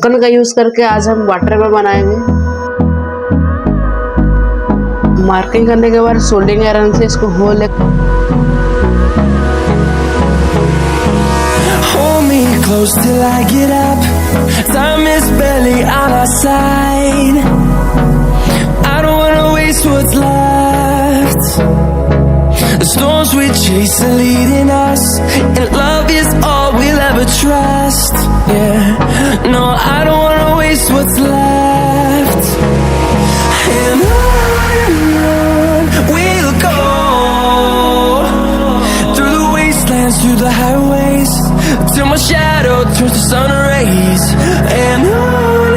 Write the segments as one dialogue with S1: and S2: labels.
S1: ढक्कन का यूज करके आज हम वाटर में बनाएंगे। मार्किंग करने के बाद सोल्डिंग आयरन से इसको whole
S2: Hold me close till I get up. Time is barely on our side. I don't wanna waste what's left. The storms we chase are leading us, and love is all we'll ever trust. Yeah, no, I don't wanna waste what's left. And on we'll go, through the wastelands, through the highways, till my shadow turns to sun rays. And on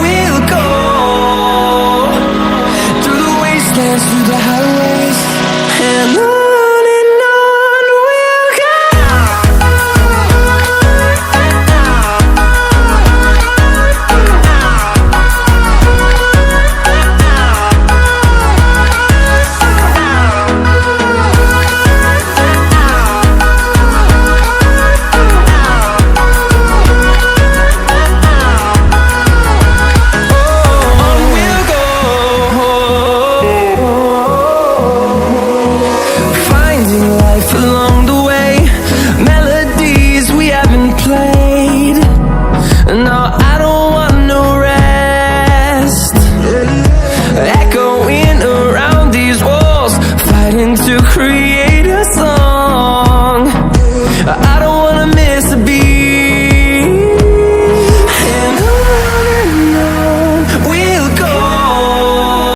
S2: we'll go, through the wastelands, through the highways, and on we'll go. Along the way, melodies we haven't played. No, I don't want no rest. Echoing around these walls, fighting to create